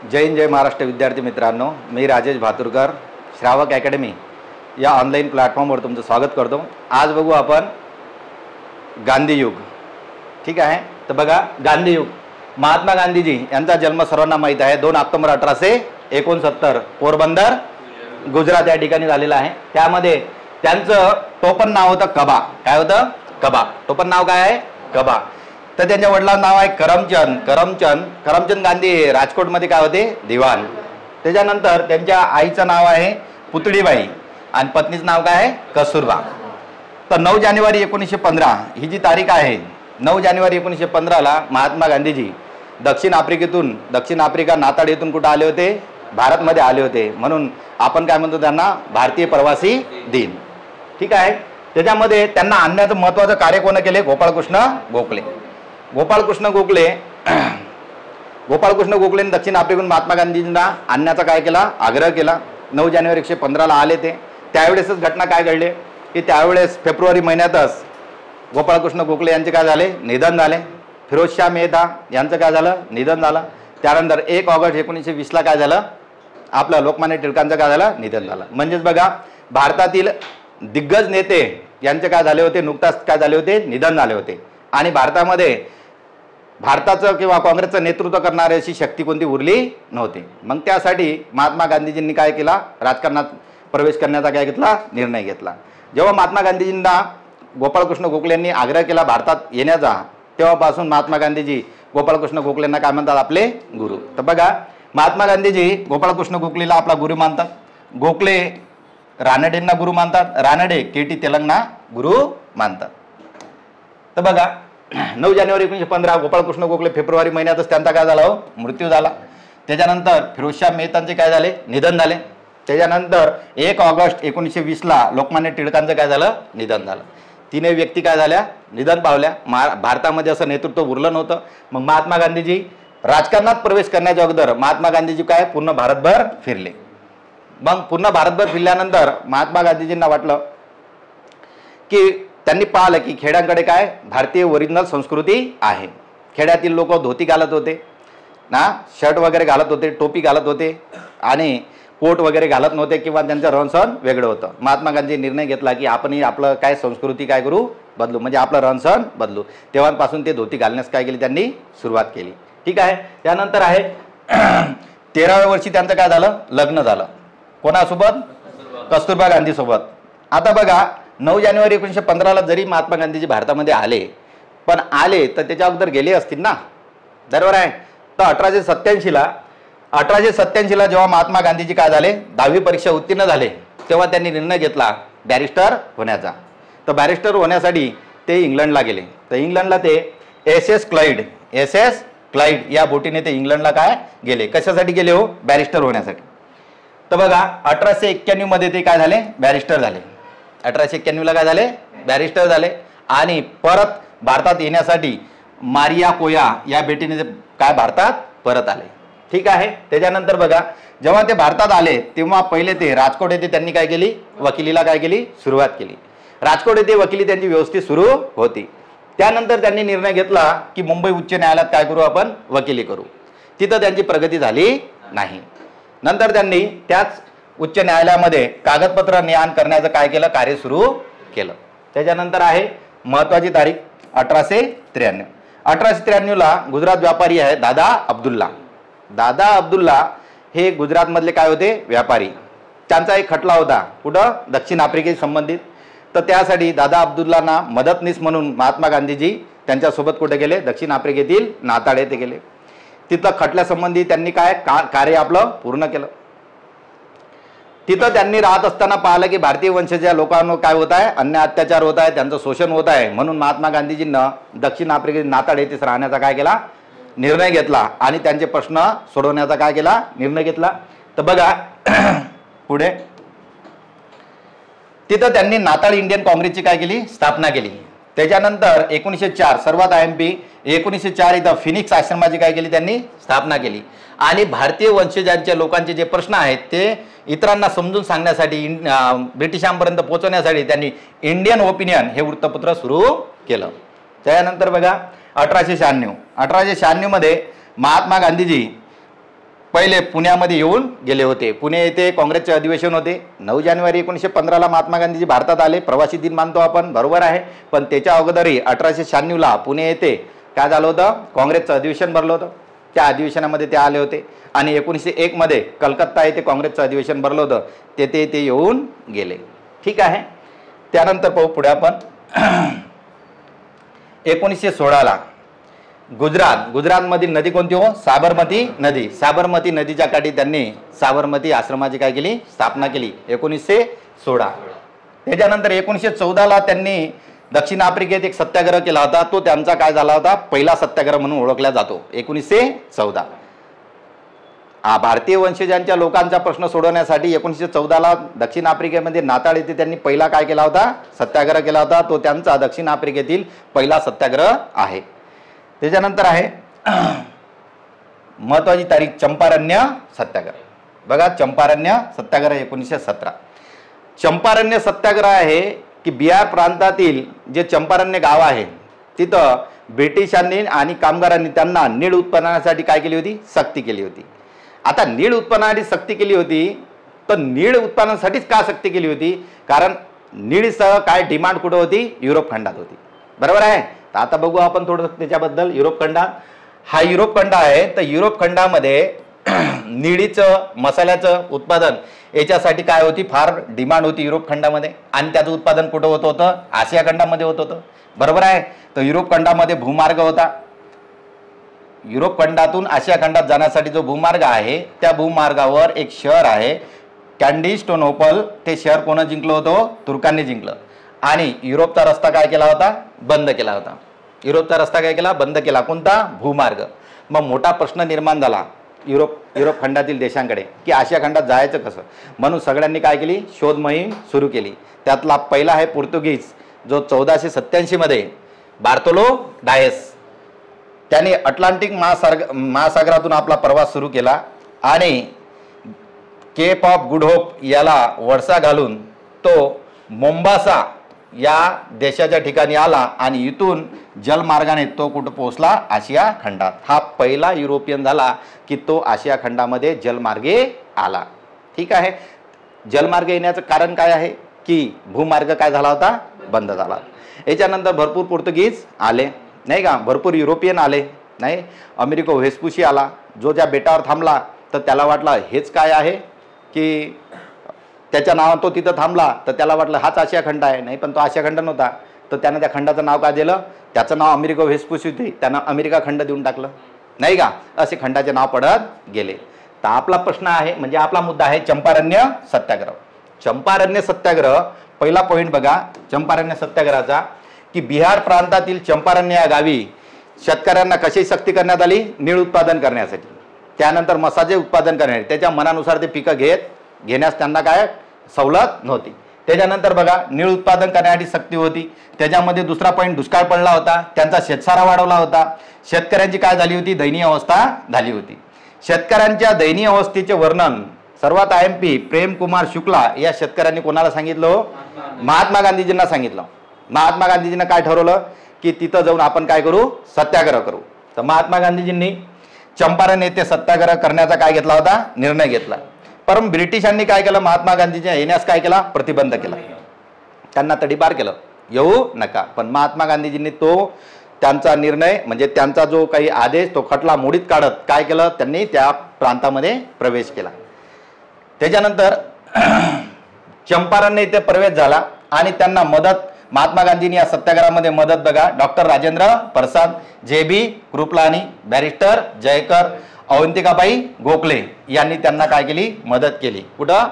जय हिंद, जय महाराष्ट्र विद्यार्थी मित्रांनो, मी राजेश भातुरकर श्रावक अकॅडमी या ऑनलाईन प्लॅटफॉर्मवर तुमचं स्वागत करतो। आज बघू आपण गांधीयुग। ठीक आहे, तर बघा गांधीयुग। महात्मा गांधीजी यांचा जन्म सर्वांना माहीत आहे। 2 ऑक्टोबर 1869 पोरबंदर गुजरात या ठिकाणी झालेला आहे। त्यामध्ये त्यांचं टोपण नाव होतं कबा। काय होतं? कबा। टोपण नाव काय आहे? कबा। तर त्यांच्या वडिलांचं नाव आहे करमचंद गांधी। हे राजकोटमध्ये काय होते? दिवाण। त्याच्यानंतर त्यांच्या आईचं नाव आहे पुतळीबाई आणि पत्नीचं नाव काय आहे? कस्तुरबा। तर 9 जानेवारी 1915 ही जी तारीख आहे, 9 जानेवारी 1915ला महात्मा गांधीजी दक्षिण आफ्रिका नाताळ येथून कुठं आले होते? भारतमध्ये आले होते। म्हणून आपण काय म्हणतो त्यांना? भारतीय प्रवासी दिन। ठीक आहे, त्याच्यामध्ये त्यांना आणण्याचं महत्त्वाचं कार्य कोण केले? गोपाळकृष्ण गोखलेने दक्षिण आफ्रिकेतून महात्मा गांधीजींना आणण्याचा काय केला? आग्रह केला। 9 जानेवारी 1915ला आले ते। त्यावेळेसच घटना काय घडली की त्यावेळेस फेब्रुवारी महिन्यातच गोपाळकृष्ण गोखले यांचे काय झाले? निधन झाले। फिरोजशाह मेहता यांचं काय झालं? निधन झालं। त्यानंतर 1 ऑगस्ट 1920ला काय झालं? आपलं लोकमान्य टिळकांचं काय झालं? निधन झालं। म्हणजेच बघा, भारतातील दिग्गज नेते यांचे काय झाले होते? नुकताच काय झाले होते? निधन झाले होते। आणि भारताचं किंवा काँग्रेसचं नेतृत्व करणारी अशी शक्ती कोणती उरली नव्हती। मग त्यासाठी महात्मा गांधीजींनी काय केला? राजकारणात प्रवेश करण्याचा काय घेतला? निर्णय घेतला। जेव्हा महात्मा गांधीजींना गोपाळकृष्ण गोखले यांनी आग्रह केला भारतात येण्याचा, तेव्हापासून महात्मा गांधीजी गोपाळकृष्ण गोखलेंना काय म्हणतात? आपले गुरु। तर बघा, महात्मा गांधीजी गोपाळकृष्ण गोखलेला आपला गुरु मानतात। गोखले रानडेंना गुरु मानतात। रानडे केटी तेलंगणा गुरु मानतात। तर बघा, 9 जानेवारी 1915 गोपाळकृष्ण गोखले फेब्रुवारी महिन्यातच त्यांचा काय झाला? मृत्यू झाला। त्याच्यानंतर फिरोजशाह मेहतांचे काय झाले? निधन झाले। त्याच्यानंतर 1 ऑगस्ट 1920ला लोकमान्य टिळकांचं काय झालं? निधन झालं। तिन्ही व्यक्ती काय झाल्या? निधन पावल्या। भारतामध्ये असं नेतृत्व उरलं नव्हतं। मग महात्मा गांधीजी राजकारणात प्रवेश करण्याच्या अगोदर महात्मा गांधीजी काय पूर्ण भारतभर फिरले। मग पूर्ण भारतभर फिरल्यानंतर महात्मा गांधीजींना वाटलं की त्यांनी पाहिलं की खेड्यांकडे काय भारतीय ओरिजिनल संस्कृती आहे। खेड्यातील लोक धोती घालत होते ना, शर्ट वगैरे घालत होते, टोपी घालत होते आणि कोट वगैरे घालत नव्हते किंवा त्यांचं रहनसहन वेगळं होतं। महात्मा गांधी निर्णय घेतला की आपणही आपलं काय संस्कृती काय करू? बदलू, म्हणजे आपलं रहनसहन बदलू। तेव्हापासून ते धोती घालण्यास काय केली? त्यांनी सुरुवात केली। ठीक आहे, त्यानंतर आहे 13व्या वर्षी त्यांचं काय झालं? लग्न झालं। कोणासोबत? कस्तुरबा गांधी सोबत। आता बघा, 9 जानेवारी 1915ला जरी महात्मा गांधीजी भारतामध्ये आले, पण आले तर त्याच्या अगोदर गेले असतील ना, बरोबर आहे? तर 1887ला जेव्हा महात्मा गांधीजी काय झाले? 10वी परीक्षा उत्तीर्ण झाले, तेव्हा त्यांनी निर्णय घेतला बॅरिस्टर होण्याचा। तर बॅरिस्टर होण्यासाठी ते इंग्लंडला गेले। तर इंग्लंडला ते एस क्लाइड या बोटीने ते इंग्लंडला काय गेले? कशासाठी गेले हो? बॅरिस्टर होण्यासाठी। तर बघा, 1891 मध्ये ते काय झाले? बॅरिस्टर झाले। 1891ला काय झाले? बॅरिस्टर झाले। आणि परत भारतात येण्यासाठी मारिया कोया या बेटीने काय भारतात परत आले। ठीक आहे, त्याच्यानंतर बघा, जेव्हा ते भारतात आले तेव्हा पहिले ते राजकोट येथे त्यांनी काय केली? वकिलीला काय केली? सुरुवात केली। राजकोट येथे वकिली त्यांची व्यवस्थित सुरू होती। त्यानंतर त्यांनी निर्णय घेतला की मुंबई उच्च न्यायालयात काय करू? आपण वकिली करू। तिथं त्यांची प्रगती झाली नाही। नंतर त्यांनी त्याच उच्च न्यायालयामध्ये कागदपत्र न्याय करण्याचं काय केलं? कार्य सुरू केलं। त्याच्यानंतर आहे महत्त्वाची तारीख 1893। 1893ला गुजरात व्यापारी आहे दादा अब्दुल्ला हे गुजरातमधले काय होते? व्यापारी। त्यांचा एक खटला होता कुठं? दक्षिण आफ्रिकेशी संबंधित। तर त्यासाठी दादा अब्दुल्लांना मदतनीस म्हणून महात्मा गांधीजी त्यांच्यासोबत कुठे गेले? दक्षिण आफ्रिकेतील नाताळ येथे गेले। तिथं खटल्यासंबंधी त्यांनी काय कार्य आपलं पूर्ण केलं। तिथं त्यांनी राहत असताना पाहिलं की भारतीय वंशाच्या लोकांवर काय होत आहे? अन्याय अत्याचार होत आहे, त्यांचं शोषण होत आहे। म्हणून महात्मा गांधीजींना दक्षिण आफ्रिकेत नाताळ येथेच राहण्याचा काय केला? निर्णय घेतला आणि त्यांचे प्रश्न सोडवण्याचा काय केला? निर्णय घेतला। तर बघा पुढे तिथं त्यांनी नाताळ इंडियन काँग्रेसची काय केली? स्थापना केली। त्याच्यानंतर 1904 सर्वात IMP 1904 इथं फिनिक्स आश्रमाची काय केली? त्यांनी स्थापना केली। आणि भारतीय वंशजांच्या लोकांचे जे प्रश्न आहेत ते इतरांना समजून सांगण्यासाठी ब्रिटिशांपर्यंत पोहोचवण्यासाठी त्यांनी इंडियन ओपिनियन हे वृत्तपत्र सुरू केलं। त्यानंतर बघा 1896 मध्ये महात्मा गांधीजी पहिले पुण्यामध्ये येऊन गेले होते. पुणे येथे काँग्रेसचे अधिवेशन होते. 9 जानेवारी 1915ला महात्मा गांधीजी भारतात आले. प्रवासी दिन मानतो आपण, बरोबर आहे. पण त्याच्या अगोदरही 1896ला पुणे येथे काय झालं होतं, काँग्रेसचं अधिवेशन भरलं होतं. त्या अधिवेशनामध्ये ते आले होते. आणि 1901 मध्ये कलकत्ता येथे काँग्रेसचं अधिवेशन भरलं होतं, तेथे ते येऊन गेले. ठीक आहे. त्यानंतर पाहू पुढे आपण 1916ला गुजरातमधील नदी कोणती हो, साबरमती नदी. साबरमती नदीच्या काठी त्यांनी साबरमती आश्रमाची काय केली, स्थापना केली 1916. त्याच्यानंतर 1914ला त्यांनी दक्षिण आफ्रिकेत एक सत्याग्रह केला होता. तो त्यांचा काय झाला होता, पहिला सत्याग्रह म्हणून ओळखला जातो 1914. भारतीय वंशजांच्या लोकांचा प्रश्न सोडवण्यासाठी 1914ला दक्षिण आफ्रिकेमध्ये नाताळ येथे त्यांनी पहिला काय केला होता, सत्याग्रह केला होता. तो त्यांचा दक्षिण आफ्रिकेतील पहिला सत्याग्रह आहे. त्याच्यानंतर आहे महत्वाची तारीख, चंपारण्य सत्याग्रह. बघा, चंपारण्य सत्याग्रह 1917. चंपारण्य सत्याग्रह आहे की बिहार प्रांतातील जे चंपारण्य गाव आहे तिथं ब्रिटिशांनी आणि कामगारांनी त्यांना नीळ उत्पादनासाठी काय केली होती, सक्ती केली होती. आता नीळ उत्पन्नासाठी सक्ती केली होती, तर नीळ उत्पादनासाठीच का सक्ती केली होती, कारण निळीसह काय डिमांड कुठं होती, युरोप खंडात होती. बरोबर आहे. तर आता बघू आपण थोडं त्याच्याबद्दल. युरोप खंडात, हा युरोप खंड आहे. तर युरोप खंडामध्ये निळीचं मसाल्याचं उत्पादन याच्यासाठी काय होती, फार डिमांड होती युरोप खंडामध्ये. आणि त्याचं उत्पादन कुठं होत होतं, आशिया खंडामध्ये होत होतं. बरोबर आहे. तर युरोप खंडामध्ये भूमार्ग होता. युरोप खंडातून आशिया खंडात जाण्यासाठी जो भूमार्ग आहे, त्या भूमार्गावर एक शहर आहे कॅन्स्टॅन्टिनोपल. ते शहर कोण जिंकलं होतं, तुर्कांनी जिंकलं. आणि युरोपचा रस्ता काय केला होता, बंद केला होता. युरोपचा रस्ता काय केला, बंद केला. कोणता, भूमार्ग. मग मोठा प्रश्न निर्माण झाला युरोप खंडातील देशांकडे की आशिया खंडात जायचं कसं. म्हणून सगळ्यांनी काय केली, शोध मोहीम सुरू केली. त्यातला पहिला आहे पोर्तुगीज, जो 1487 मध्ये बार्तोलो डायस, त्याने अटलांटिक महासागरातून आपला प्रवास सुरू केला आणि केप ऑफ गुड होप याला वळसा घालून तो मोंबासा या देशाच्या ठिकाणी आला आणि इथून जलमार्गाने तो कुठं पोहोचला, आशिया खंडात. हा पहिला युरोपियन झाला की तो आशिया खंडामध्ये जलमार्गे आला. ठीक आहे. जलमार्ग येण्याचं कारण काय आहे की भूमार्ग काय झाला होता, बंद झाला. याच्यानंतर भरपूर पोर्तुगीज आले, नाही का, भरपूर युरोपियन आले, नाही. अमेरिको व्हेस्पुसी आला, जो ज्या बेटावर थांबला तर त्याला वाटलं हेच काय आहे की त्याच्या नाव तो तिथं थांबला, तर त्याला वाटलं हाच आशिया खंड आहे. नाही, पण तो आशिया खंड नव्हता. तर त्यानं त्या खंडाचं नाव काय दिलं, त्याचं नाव अमेरिको व्हेस्पुसी होते, त्यानं अमेरिका खंड देऊन टाकलं, नाही का. असे खंडाचे नाव पडत गेले. तर आपला प्रश्न आहे, म्हणजे आपला मुद्दा आहे चंपारण्य सत्याग्रह. चंपारण्य सत्याग्रह, पहिला पॉईंट बघा चंपारण्य सत्याग्रहाचा, की बिहार प्रांतातील चंपारण्य या गावी शेतकऱ्यांना कशी सक्ती करण्यात आली, नीळ उत्पादन करण्यासाठी. त्यानंतर मसाले उत्पादन करण्यासाठी. त्याच्या मनानुसार ते पिकं घेण्यास त्यांना काय सवलत नव्हती. त्याच्यानंतर बघा, नीळ उत्पादन करण्यासाठी सक्ती होती. त्याच्यामध्ये दुसरा पॉईंट, दुष्काळ पडला होता, त्यांचा शेतसारा वाढवला होता. शेतकऱ्यांची काय झाली होती, दयनीय अवस्था झाली होती. शेतकऱ्यांच्या दयनीय अवस्थेचे वर्णन सर्वात IMP प्रेम कुमार शुक्ला या शेतकऱ्यांनी कोणाला सांगितलं, महात्मा गांधीजींना सांगितलं. महात्मा गांधीजींना काय ठरवलं की तिथं जाऊन आपण काय करू, सत्याग्रह करू. तर महात्मा गांधीजींनी चंपारण येथे सत्याग्रह करण्याचा काय घेतला होता, निर्णय घेतला. पण ब्रिटिशांनी काय केलं, महात्मा गांधीच्या येण्यास काय केला, प्रतिबंध केला. त्यांना तडीपार केलं, येऊ नका. पण महात्मा गांधीजींनी तो त्यांचा निर्णय, म्हणजे त्यांचा जो काही आदेश, तो खटला मोडीत काढत काय केलं, त्यांनी त्या प्रांतामध्ये प्रवेश केला. त्याच्यानंतर चंपारण येथे प्रवेश झाला आणि त्यांना मदत, महात्मा गांधींनी या सत्याग्रहामध्ये मदत बघा, doctor Rajendra Prasad, JB Kripalani, barrister Jayakar, Avantikabai Gokhale यांनी त्यांना काय केली, मदत केली. कुठं,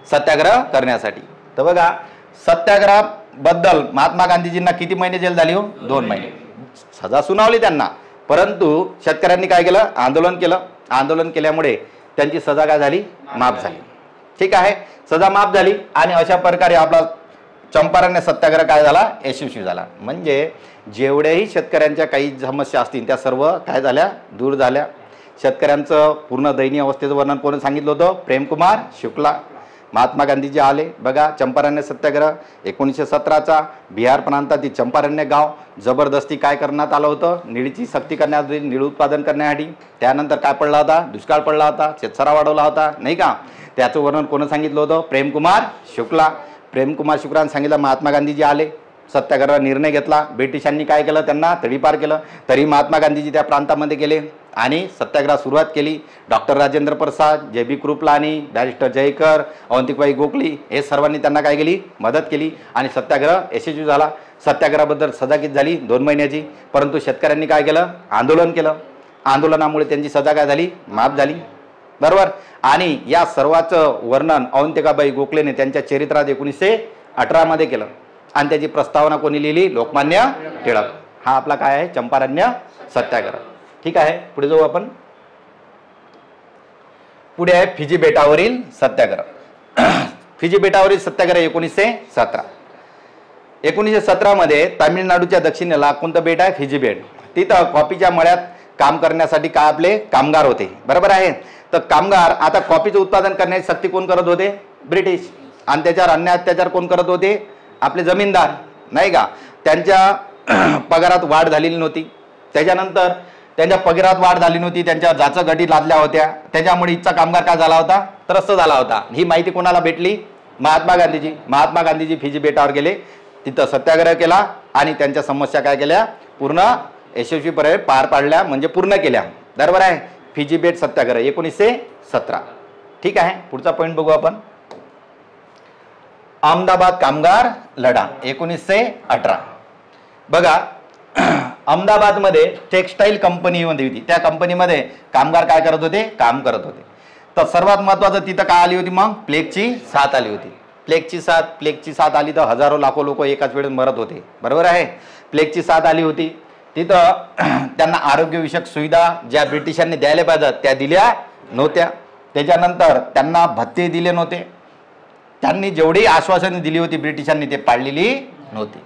सत्याग्रह करण्यासाठी. तर बघा, सत्याग्रहाबद्दल महात्मा गांधीजींना किती महिने जेल झाली हो, 2 महिने सजा सुनावली त्यांना. परंतु शेतकऱ्यांनी काय केलं, आंदोलन केलं. आंदोलन केल्यामुळे त्यांची सजा काय झाली, माफ झाली. ठीक आहे, सजा माफ झाली आणि अशा प्रकारे आपला चंपारण्य सत्याग्रह काय झाला, यशस्वी झाला. म्हणजे जेवढ्याही शेतकऱ्यांच्या काही समस्या असतील त्या सर्व काय झाल्या, दूर झाल्या. शेतकऱ्यांचं पूर्ण दयनीय अवस्थेचं वर्णन कोणी सांगितलं होतं, प्रेमकुमार शुक्ला. महात्मा गांधीजी आले. बघा, चंपारण्य सत्याग्रह 1917चा, बिहार प्रांतातील चंपारण्य गाव जबरदस्ती काय करण्यात आलं होतं, निळीची सक्ती करण्यात आली, निळ उत्पादन करण्यासाठी. त्यानंतर काय पडला होता, दुष्काळ पडला होता, शेतसारा वाढवला होता, नाही का. त्याचं वर्णन कोणी सांगितलं होतं, प्रेमकुमार शुक्ला. प्रेमकुमार शुक्लाने सांगितलं महात्मा गांधीजी आले, सत्याग्रह निर्णय घेतला. ब्रिटिशांनी काय केलं, त्यांना तडीपार केलं. तरी महात्मा गांधीजी त्या प्रांतामध्ये गेले आणि सत्याग्रह सुरुवात केली. Doctor Rajendra Prasad, JB. Kripalani, barrister Jayakar, Avantibai Gokhale हे सर्वांनी त्यांना काय केली, मदत केली आणि सत्याग्रह यशस्वी झाला. सत्याग्रहाबद्दल सजागीत झाली 2 महिन्याची. परंतु शेतकऱ्यांनी काय केलं, आंदोलन केलं. आंदोलनामुळे त्यांची सजा काय झाली, माफ झाली. बरोबर. आणि या सर्वाचं वर्णन अवंतिकाबाई गोखलेने त्यांच्या चरित्रात 1918मध्ये केलं आणि त्याची प्रस्तावना कोणी लिहिली, लोकमान्य टिळक. हा आपला काय आहे, चंपारण्य सत्याग्रह. ठीक आहे, पुढे जाऊ आपण. पुढे आहे फिजी बेटावरील सत्याग्रह. फिजी बेटावरील सत्याग्रह 1917. 1917 मध्ये तामिळनाडूच्या दक्षिणेला कोणतं बेट आहे, फिजी बेट. तिथं कॉफीच्या मळ्यात काम करण्यासाठी काय आपले कामगार होते. बरोबर आहे. तर कामगार आता कॉफीचं उत्पादन करण्याची सक्ती कोण करत होते, ब्रिटिश. आणि त्याच्यावर अन्याय अत्याचार कोण करत होते, आपले जमीनदार, नाही का. त्यांच्या पगारात वाढ झालेली नव्हती. त्याच्यानंतर त्यांच्या पगारात वाढ झाली नव्हती, त्यांच्या जाचं गटी लादल्या होत्या. त्याच्यामुळे इथचा कामगार काय झाला होता, त्रस्त झाला होता. ही माहिती कोणाला भेटली, महात्मा गांधीजी. महात्मा गांधीजी फिजी बेटावर गेले, तिथं सत्याग्रह केला आणि त्यांच्या समस्या काय केल्या, पूर्ण यशस्वीपणे पार पाडल्या, म्हणजे पूर्ण केल्या. बरोबर आहे. फिजी बेट सत्याग्रह 1917. ठीक आहे, पुढचा पॉईंट बघू आपण. अहमदाबाद कामगार लढा 1918. बघा, अहमदाबादमध्ये टेक्स्टाईल कंपनीमध्ये होती. त्या कंपनीमध्ये कामगार काय करत होते, काम करत होते. तर सर्वात महत्त्वाचं तिथं काय आली होती, मग प्लेगची साथ आली होती. प्लेगची साथ आली तर हजारो लाखो लोक एकाच वेळेस मरत होते. बरोबर आहे. प्लेगची साथ आली होती. तिथं त्यांना आरोग्यविषयक सुविधा ज्या ब्रिटिशांनी द्यायला पाहिजेत त्या दिल्या नव्हत्या. त्याच्यानंतर त्यांना भत्ते दिले नव्हते. त्यांनी जेवढी आश्वासने दिली होती ब्रिटिशांनी ते पाळलेली नव्हती.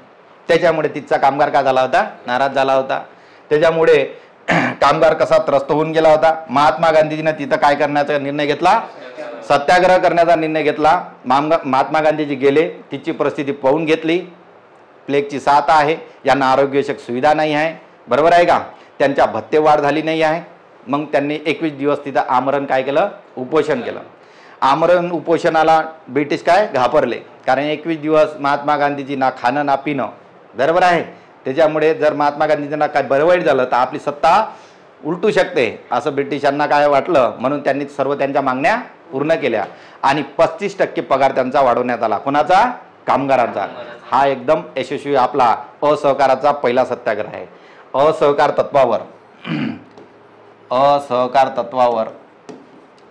त्याच्यामुळे तिथचा कामगार काय झाला होता, नाराज झाला होता. त्याच्यामुळे कामगार कसा त्रस्त होऊन गेला होता. महात्मा गांधीजींनी तिथं काय करण्याचा निर्णय घेतला, सत्याग्रह करण्याचा निर्णय घेतला. महात्मा गांधीजी गेले, तिची परिस्थिती पाहून घेतली. प्लेगची साथ आहे, यांना आरोग्यविषयक सुविधा नाही आहे. बरोबर आहे का. त्यांच्या भत्ते वाढ झाली नाही आहे. मग त्यांनी 21 दिवस तिथं आमरण काय केलं, उपोषण केलं. आमरण उपोषणाला ब्रिटिश काय घाबरले, कारण 21 दिवस महात्मा गांधीजी ना खाणं ना पिणं. बरोबर आहे. त्याच्यामुळे जर महात्मा गांधीजींना काय बरं वाईट झालं तर आपली सत्ता उलटू शकते असं ब्रिटिशांना काय वाटलं. म्हणून त्यांनी सर्व त्यांच्या मागण्या पूर्ण केल्या आणि 35% पगार त्यांचा वाढवण्यात आला. कोणाचा, कामगारांचा. हा एकदम यशस्वी आपला असहकाराचा पहिला सत्याग्रह आहे.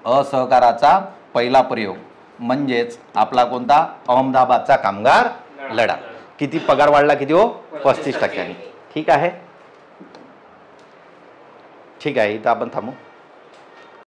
असहकाराचा पहिला प्रयोग म्हणजेच आपला कोणता, अहमदाबादचा कामगार लढा. किती पगार वाढला, किती हो, 35%. ठीक आहे. ठीक आहे, इथं आपण थांबू.